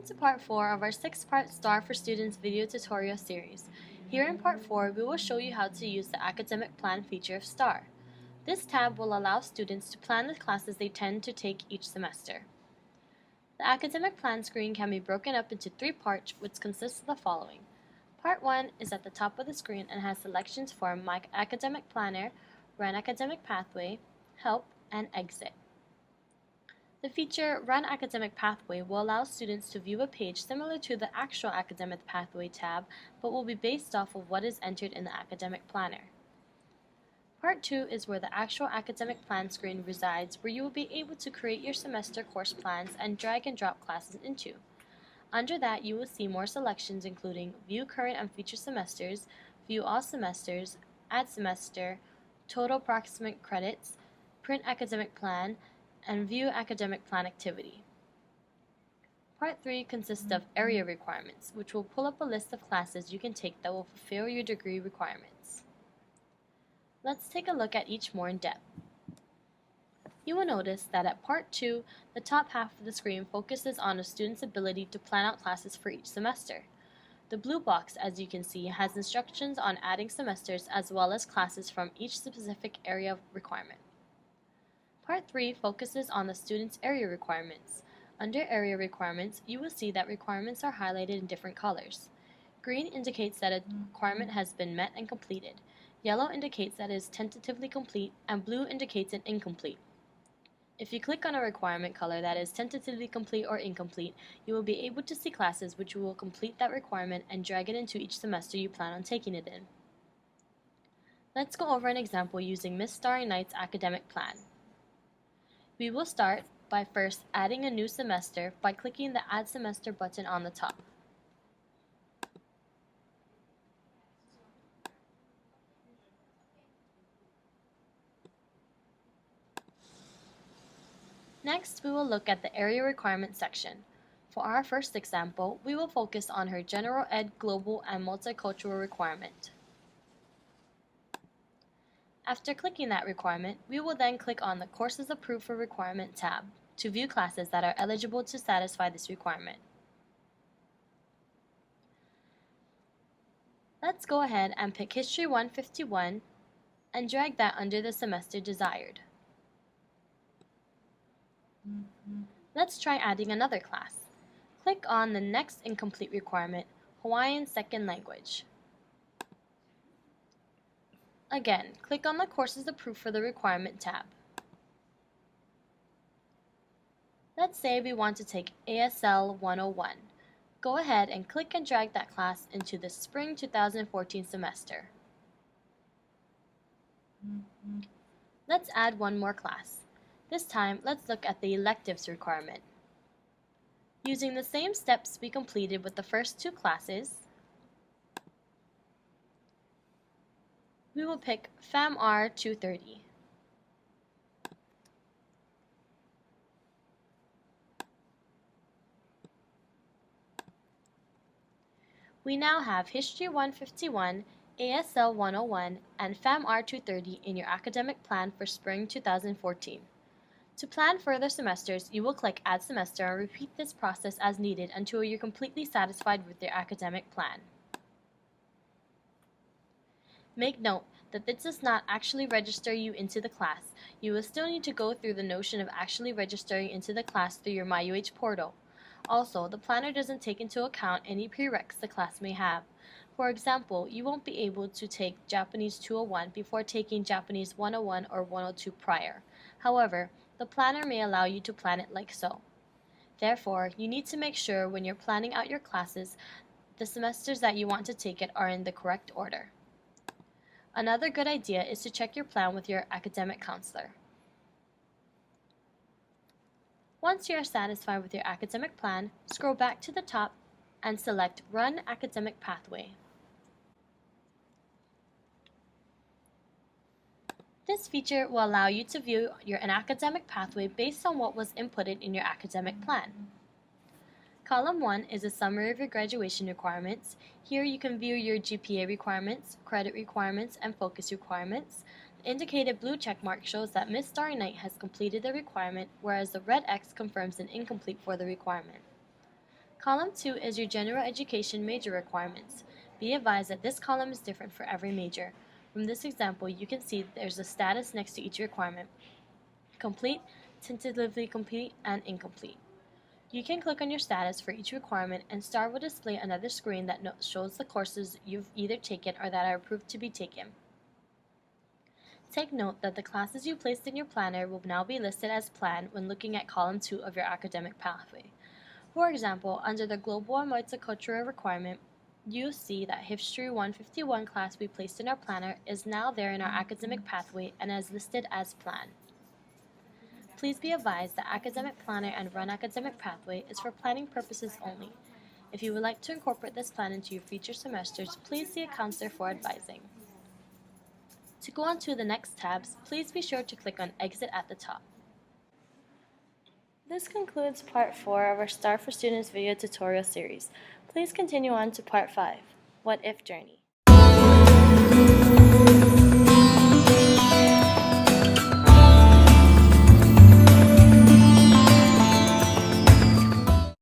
to part 4 of our 6-part STAR for Students video tutorial series. Here in part 4, we will show you how to use the Academic Plan feature of STAR. This tab will allow students to plan the classes they tend to take each semester. The Academic Plan screen can be broken up into 3 parts, which consists of the following. Part 1 is at the top of the screen and has selections for My Academic Planner, Run Academic Pathway, Help, and Exit. The feature Run Academic Pathway will allow students to view a page similar to the actual Academic Pathway tab, but will be based off of what is entered in the Academic Planner. Part 2 is where the actual Academic Plan screen resides, where you will be able to create your semester course plans and drag and drop classes into. Under that, you will see more selections including View Current and Future Semesters, View All Semesters, Add Semester, Total Approximate Credits, Print Academic Plan, and View Academic Plan Activity. Part 3 consists of Area Requirements, which will pull up a list of classes you can take that will fulfill your degree requirements. Let's take a look at each more in depth. You will notice that at Part 2, the top half of the screen focuses on a student's ability to plan out classes for each semester. The blue box, as you can see, has instructions on adding semesters as well as classes from each specific area of requirement. Part 3 focuses on the student's area requirements. Under Area Requirements, you will see that requirements are highlighted in different colors. Green indicates that a requirement has been met and completed. Yellow indicates that it is tentatively complete, and blue indicates an incomplete. If you click on a requirement color that is tentatively complete or incomplete, you will be able to see classes which will complete that requirement and drag it into each semester you plan on taking it in. Let's go over an example using Miss Starry Night's Academic Plan. We will start by first adding a new semester by clicking the Add Semester button on the top. Next, we will look at the Area Requirements section. For our first example, we will focus on her General Ed Global and Multicultural requirement. After clicking that requirement, we will then click on the Courses Approved for Requirement tab to view classes that are eligible to satisfy this requirement. Let's go ahead and pick History 151 and drag that under the semester desired. Let's try adding another class. Click on the next incomplete requirement, Hawaiian Second Language. Again, click on the Courses Approved for the Requirement tab. Let's say we want to take ASL 101. Go ahead and click and drag that class into the Spring 2014 semester. Let's add one more class. This time, let's look at the Electives requirement. Using the same steps we completed with the first 2 classes, we will pick FAM-R 230. We now have History 151, ASL 101, and FAM-R 230 in your academic plan for Spring 2014. To plan further semesters, you will click Add Semester and repeat this process as needed until you're completely satisfied with your academic plan. Make note that this does not actually register you into the class. You will still need to go through the notion of actually registering into the class through your MyUH portal. Also, the planner doesn't take into account any prereqs the class may have. For example, you won't be able to take Japanese 201 before taking Japanese 101 or 102 prior. However, the planner may allow you to plan it like so. Therefore, you need to make sure when you're planning out your classes, the semesters that you want to take it are in the correct order. Another good idea is to check your plan with your academic counselor. Once you are satisfied with your academic plan, scroll back to the top and select Run Academic Pathway. This feature will allow you to view an academic pathway based on what was inputted in your academic plan. Column 1 is a summary of your graduation requirements. Here you can view your GPA requirements, credit requirements, and focus requirements. The indicated blue check mark shows that Miss Starry Night has completed the requirement, whereas the red X confirms an incomplete for the requirement. Column 2 is your general education major requirements. Be advised that this column is different for every major. From this example, you can see there's a status next to each requirement: complete, tentatively complete, and incomplete. You can click on your status for each requirement, and STAR will display another screen that shows the courses you've either taken or that are approved to be taken. Take note that the classes you placed in your planner will now be listed as planned when looking at column 2 of your academic pathway. For example, under the Global and Multicultural requirement, you'll see that History 151 class we placed in our planner is now there in our academic pathway and is listed as planned. Please be advised that Academic Planner and Run Academic Pathway is for planning purposes only. If you would like to incorporate this plan into your future semesters, please see a counselor for advising. To go on to the next tabs, please be sure to click on Exit at the top. This concludes Part 4 of our STAR for Students video tutorial series. Please continue on to Part 5, What If Journey.